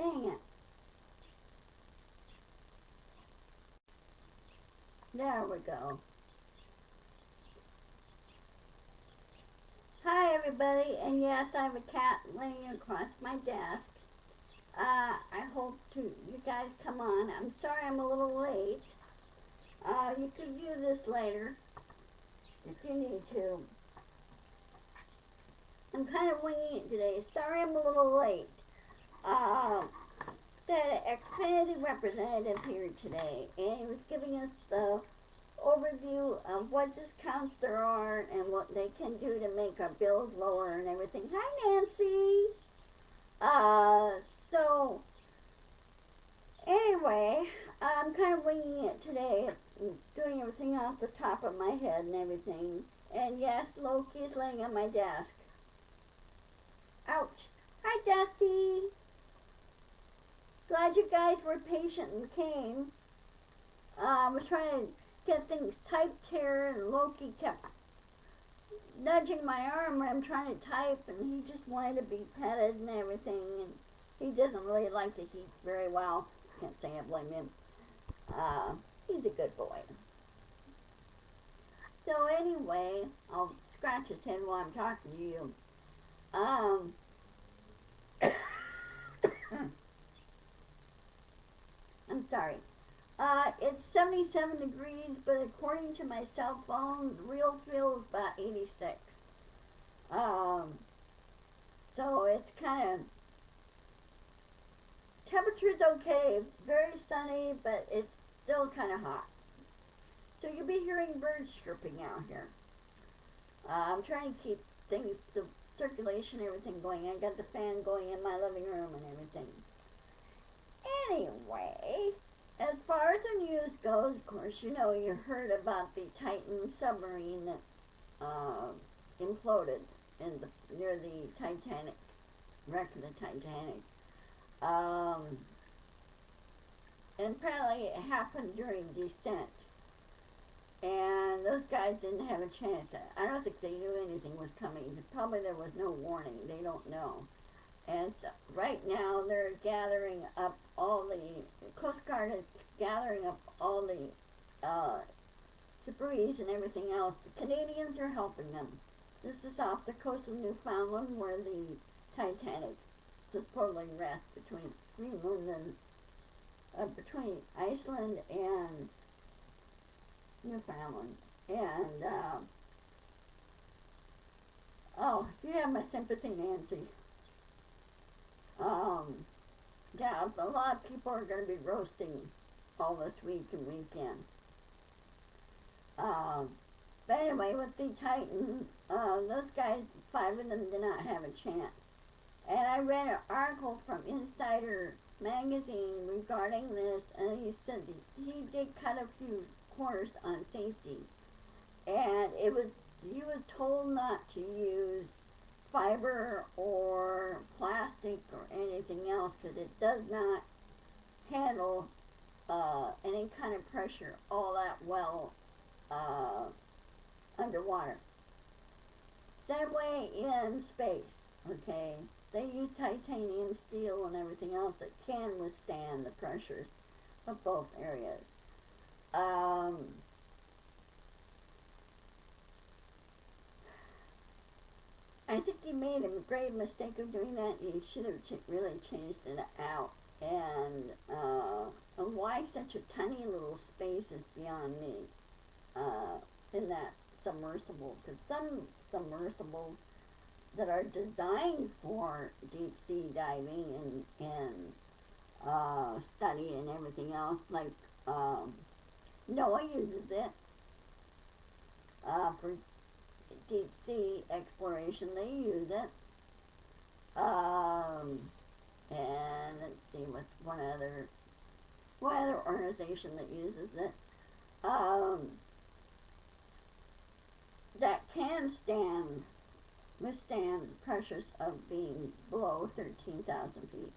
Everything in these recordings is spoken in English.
Dang it. There we go. Hi everybody, and yes, I have a cat laying across my desk. I hope to you guys come on. I'm sorry I'm a little late. You can view this later if you need to. I'm kind of winging it today. Sorry I'm a little late. The Xfinity representative here today, and he was giving us the overview of what discounts there are and what they can do to make our bills lower and everything. Hi, Nancy. So anyway, I'm kind of winging it today, doing everything off the top of my head and everything. And yes, Loki is laying on my desk. Ouch. Hi, Dusty. Glad you guys were patient and came. I was trying to get things typed here, and Loki kept nudging my arm when I'm trying to type, and he just wanted to be petted and everything, and he doesn't really like the heat very well. Can't say I blame him. He's a good boy. So anyway, I'll scratch his head while I'm talking to you. I'm sorry. It's 77 degrees, but according to my cell phone, the real feel is about 86. So it's kind of, temperature's okay, very sunny, but it's still kind of hot. So you'll be hearing birds chirping out here. I'm trying to keep things, the circulation, everything going. I got the fan going in my living room and everything. Anyway, as far as the news goes, of course, you know, you heard about the Titan submarine that imploded near the Titanic, wreck of the Titanic. And apparently it happened during descent. And those guys didn't have a chance. I don't think they knew anything was coming. Probably there was no warning. They don't know. And so right now they're gathering up all the Coast Guard is gathering up all the debris and everything else. The Canadians are helping them. This is off the coast of Newfoundland, where the Titanic supposedly rests between Greenland and between Iceland and Newfoundland. And oh, you have my sympathy, Nancy. Yeah, a lot of people are going to be roasting all this week and weekend. But anyway, with the Titan, those guys, 5 of them did not have a chance. And I read an article from Insider magazine regarding this, and he said he did cut a few corners on safety. And he was told not to use fiber or plastic or anything else, because it does not handle any kind of pressure all that well underwater. Same way in space, okay? They use titanium steel and everything else that can withstand the pressures of both areas. I think he made a grave mistake of doing that. He should have really changed it out. And why such a tiny little space is beyond me in that submersible. Because some submersibles that are designed for deep sea diving and study and everything else, like NOAA uses it for deep sea exploration. They use it. And let's see what's one other organization that uses it. That can withstand pressures of being below 13,000 feet.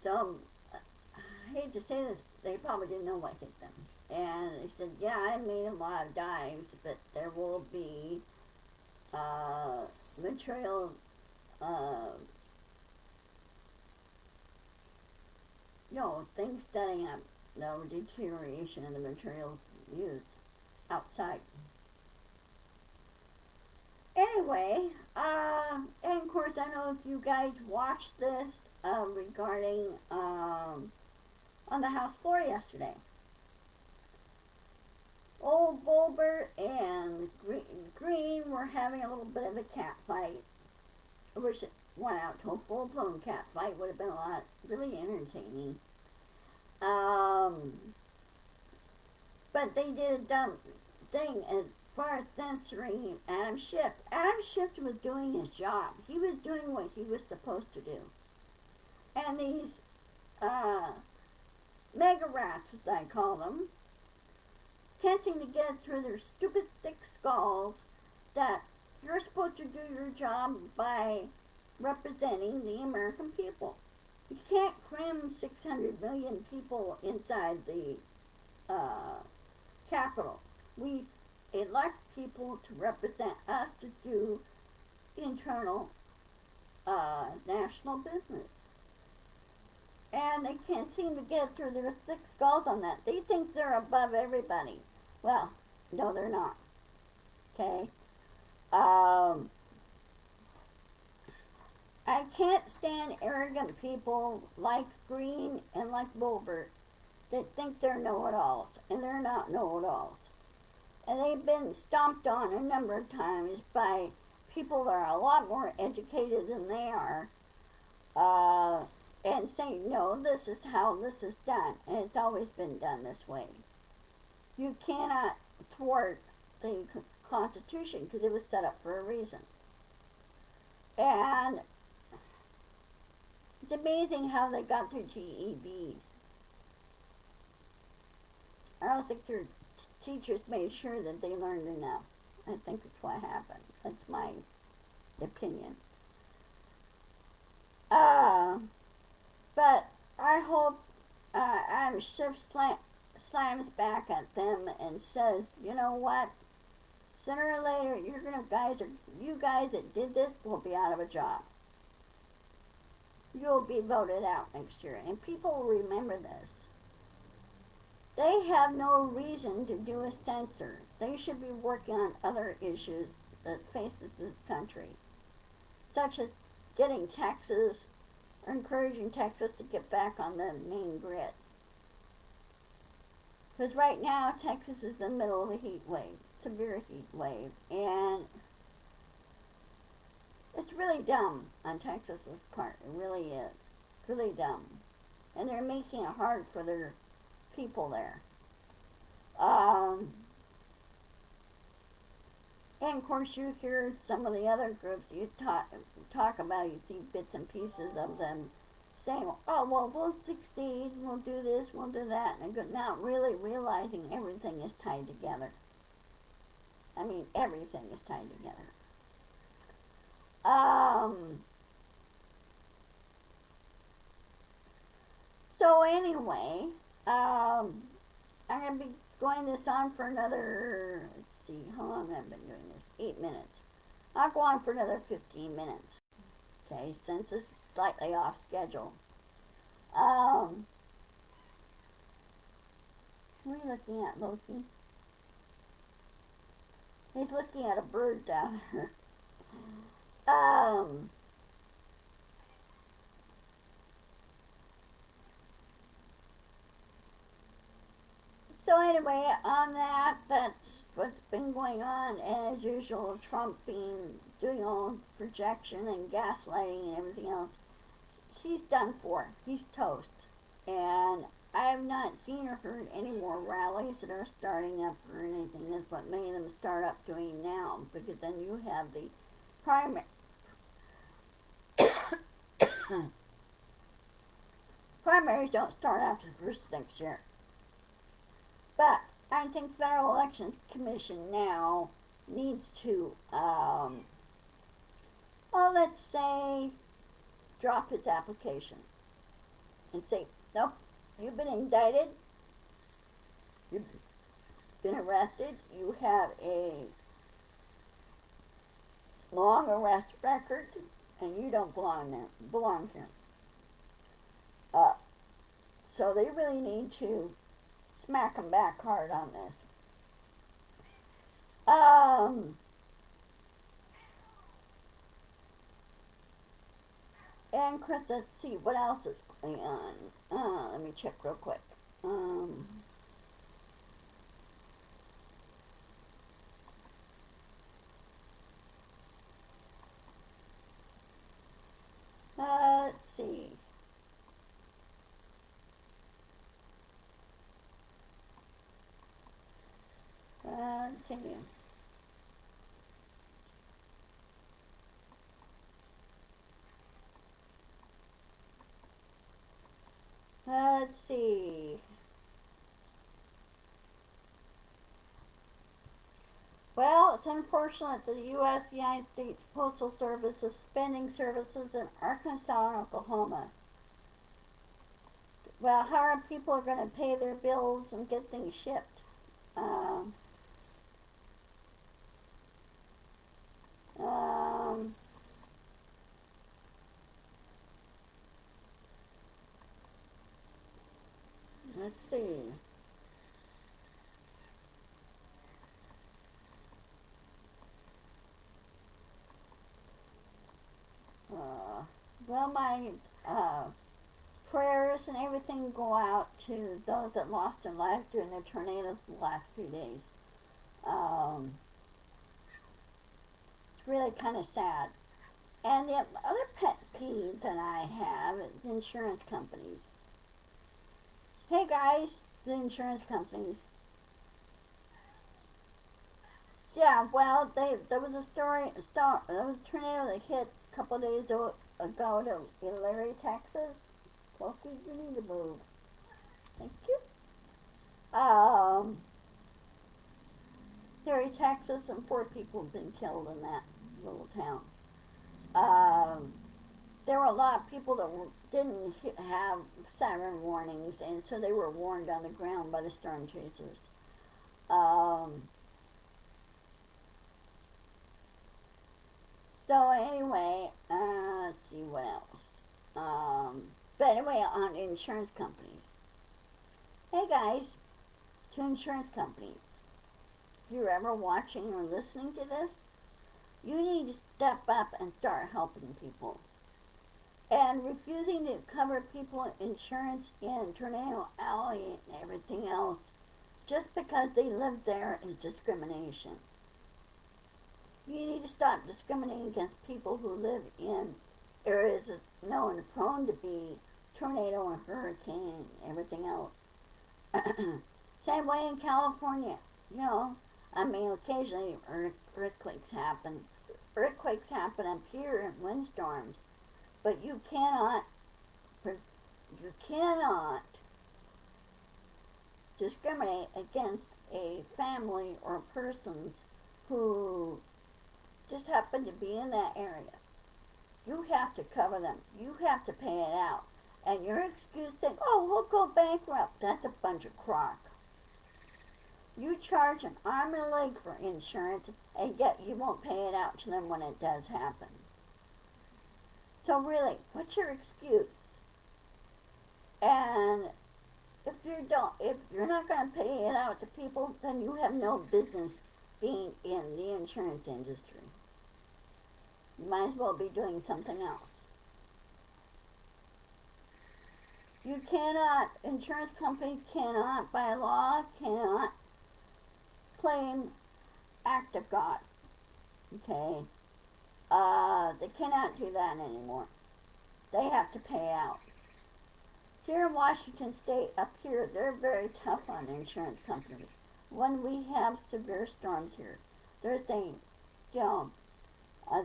So I hate to say this, they probably didn't know what hit them. And they said, yeah, I made a lot of dives, but there will be material, uh, things setting up, no deterioration in the materials used outside. Anyway, and of course, I know if you guys watched this regarding on the House floor yesterday. Old Bulbert and Green were having a little bit of a cat fight. I wish it went out to a full-blown cat fight. Would have been a lot really entertaining. But they did a dumb thing as far as censoring Adam Schiff. Adam Schiff was doing his job. He was doing what he was supposed to do. And these mega rats, as I call them, can't seem to get it through their stupid thick skulls that you're supposed to do your job by representing the American people. You can't cram 600 million people inside the Capitol. We elect people to represent us to do internal national business. And they can't seem to get it through their thick skulls on that. They think they're above everybody. Well, no, they're not. Okay? I can't stand arrogant people like Green and like Bulbert that think they're know-it-alls, and they're not know-it-alls. And they've been stomped on a number of times by people that are a lot more educated than they are, and saying, no, this is how this is done, and it's always been done this way. You cannot thwart the Constitution because it was set up for a reason. And it's amazing how they got their GEDs. I don't think their teachers made sure that they learned enough. I think that's what happened. That's my opinion. But I hope Adam Schiff slams back at them and says, you know what? Sooner or later, you guys that did this will be out of a job. You'll be voted out next year, and people will remember this. They have no reason to do a censor. They should be working on other issues that faces this country, such as getting Texas, or encouraging Texas to get back on the main grid. Because right now, Texas is in the middle of a heat wave, severe heat wave, and it's really dumb on Texas's part. It really is. It's really dumb. And they're making it hard for their people there. And of course you hear some of the other groups you talk about, you see bits and pieces of them saying, oh, well, we'll succeed, we'll do this, we'll do that, and not really realizing everything is tied together. I mean, everything is tied together. So anyway, I'm going to be going this on for another, let's see, how long have I been doing this? 8 minutes. I'll go on for another 15 minutes. Okay, since it's slightly off schedule. What are you looking at, Loki? He's looking at a bird down there. So anyway, on that's what's been going on. As usual, Trump doing all projection and gaslighting and everything else. He's done for. He's toast. And I have not seen or heard any more rallies that are starting up or anything. That's what many of them start up doing now, because then you have the primary. Primaries don't start after the first next year. But I think the Federal Elections Commission now needs to, well, let's say, drop his application and say, nope, you've been indicted, you've been arrested, you have a long arrest record, and you don't belong here. Uh, so they really need to smack them back hard on this. And Chris, let's see what else is going on. Let me check real quick. Let's see. Continue. Let's see. Well, it's unfortunate that the United States Postal Service is suspending services in Arkansas and Oklahoma. Well, how are people going to pay their bills and get things shipped? Um, um, let's see. Well, my prayers and everything go out to those that lost their life during the tornadoes the last few days. It's really kind of sad. And the other pet peeve that I have is insurance companies. Hey guys, the insurance companies. Yeah, well, there was a there was a tornado that hit a couple of days ago in Larry, Texas. Loki, you need to move. Thank you. Um, Larry, Texas, and 4 people have been killed in that little town. Um, there were a lot of people that didn't have siren warnings, and so they were warned on the ground by the storm chasers. Um, so anyway, let's see what else. But anyway, on insurance companies. Hey guys, to insurance companies. If you're ever watching or listening to this, you need to step up and start helping people. And refusing to cover people insurance in Tornado Alley and everything else just because they live there is discrimination. You need to stop discriminating against people who live in areas that's known and prone to be tornado and hurricane and everything else. Same way in California, you know. I mean, occasionally earthquakes happen. Earthquakes happen up here in windstorms, but you cannot discriminate against a family or persons who just happen to be in that area. You have to cover them. You have to pay it out. And your excuse saying, oh, we'll go bankrupt, that's a bunch of crock. You charge an arm and a leg for insurance, and yet you won't pay it out to them when it does happen. So really, what's your excuse? And if you're not going to pay it out to people, then you have no business being in the insurance industry. You might as well be doing something else. You cannot, insurance companies cannot, by law, cannot claim act of God. Okay? They cannot do that anymore. They have to pay out. Here in Washington State, up here, they're very tough on insurance companies. When we have severe storms here, they're saying, you know,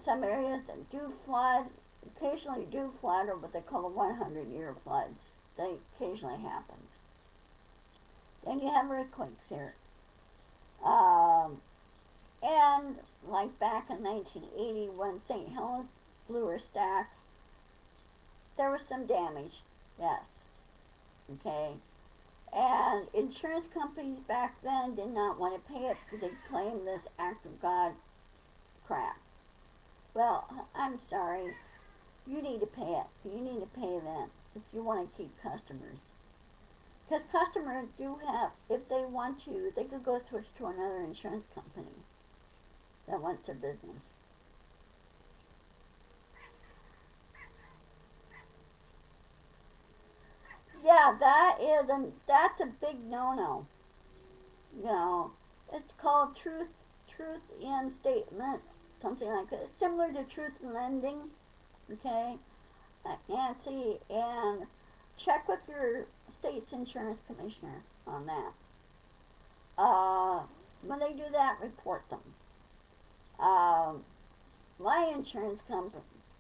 some areas that do flood, occasionally do flood, or what they call the 100-year floods. They occasionally happen. Then you have earthquakes here. And like back in 1980 when St. Helens blew her stack, there was some damage, yes. Okay. And insurance companies back then did not want to pay it because they claimed this act of God crap. well, I'm sorry. You need to pay it. You need to pay them if you want to keep customers. Because customers do have, if they want to, they could go switch to another insurance company that wants their business. Yeah, that's a big no-no. You know, it's called truth in statement, something like that. It's similar to truth in lending, okay, Nancy, and check with your state's insurance commissioner on that. Uh, when they do that, report them. Um, my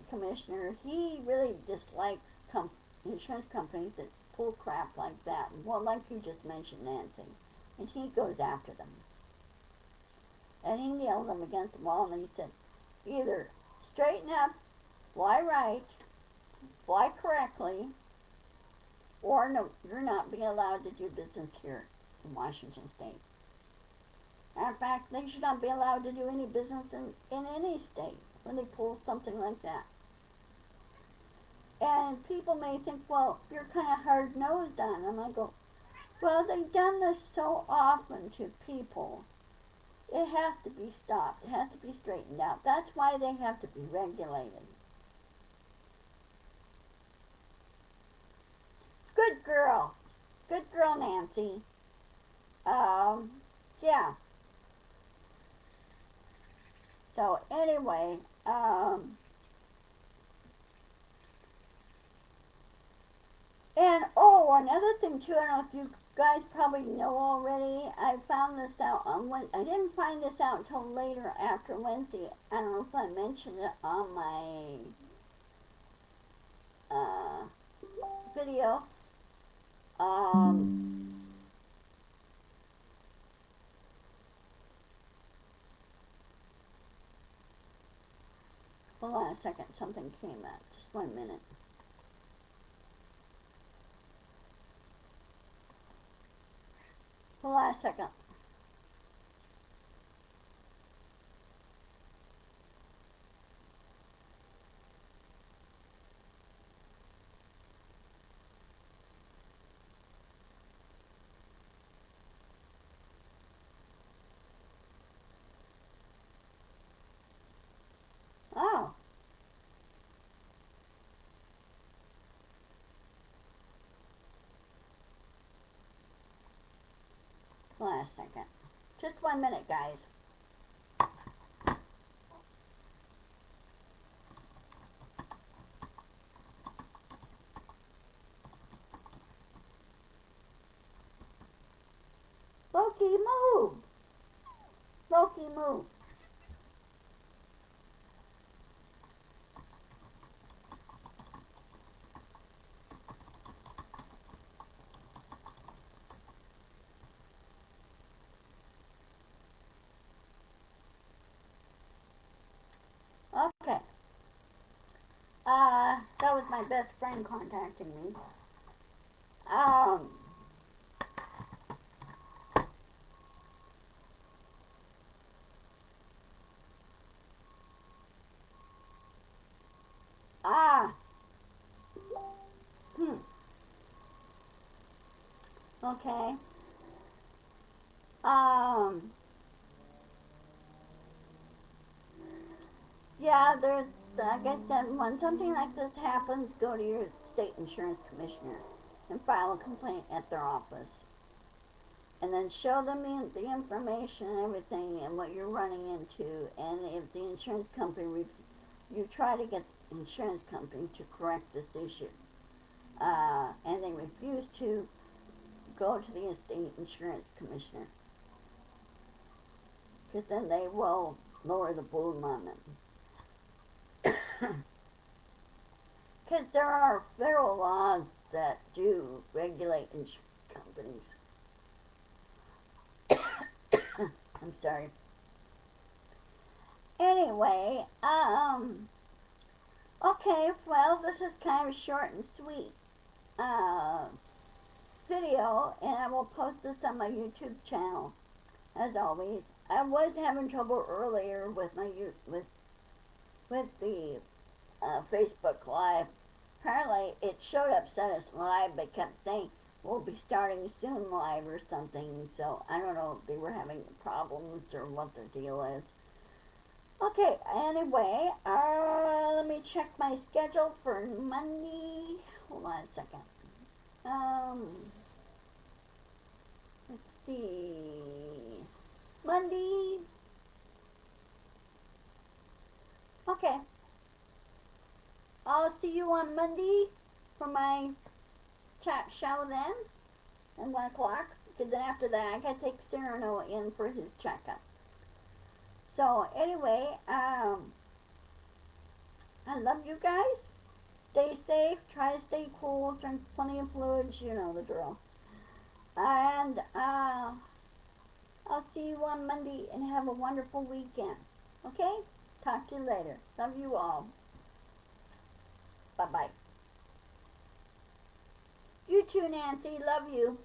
commissioner, he really dislikes insurance companies that pull crap like that. Well, like you just mentioned, Nancy, and he goes after them. And he nailed them against the wall, and he said, either straighten up, fly right, fly correctly, or no, you're not being allowed to do business here in Washington State. Matter of fact, they should not be allowed to do any business in any state when they pull something like that. And people may think, well, you're kind of hard-nosed on them. I go, well, they've done this so often to people. It has to be stopped. It has to be straightened out. That's why they have to be regulated. Good girl. Good girl, Nancy. Yeah. So anyway, and oh, another thing too, I don't know if you guys probably know already, I found this out on Wednesday. I didn't find this out until later after Wednesday. I don't know if I mentioned it on my video. Hold on a second, something came up. Just 1 minute. Hold on a second. Oh. Hold on a second. Just 1 minute, guys. Loki, move! Loki, move! Okay. That was my best friend contacting me. Um, ah, okay. Um, yeah, there's, like I said, when something like this happens, go to your state insurance commissioner and file a complaint at their office. And then show them the information and everything and what you're running into. And if the insurance company, you try to get the insurance company to correct this issue. And they refuse to, go to the state insurance commissioner. Because then they will lower the boom on them. Because there are federal laws that do regulate insurance companies. I'm sorry. Anyway, okay, well, this is kind of a short and sweet video, and I will post this on my YouTube channel, as always. I was having trouble earlier with with the Facebook Live. Apparently, it showed up set us live, but kept saying we'll be starting soon live or something. So I don't know if they were having problems or what the deal is. Okay, anyway, let me check my schedule for Monday. Hold on a second. Let's see. Monday. Okay, I'll see you on Monday for my chat show then at 1 o'clock. Because then after that, I gotta take Cyrano in for his checkup. So anyway, I love you guys. Stay safe. Try to stay cool. Drink plenty of fluids. You know the drill. And I'll see you on Monday and have a wonderful weekend. Okay? Talk to you later. Love you all. Bye-bye. You too, Nancy. Love you.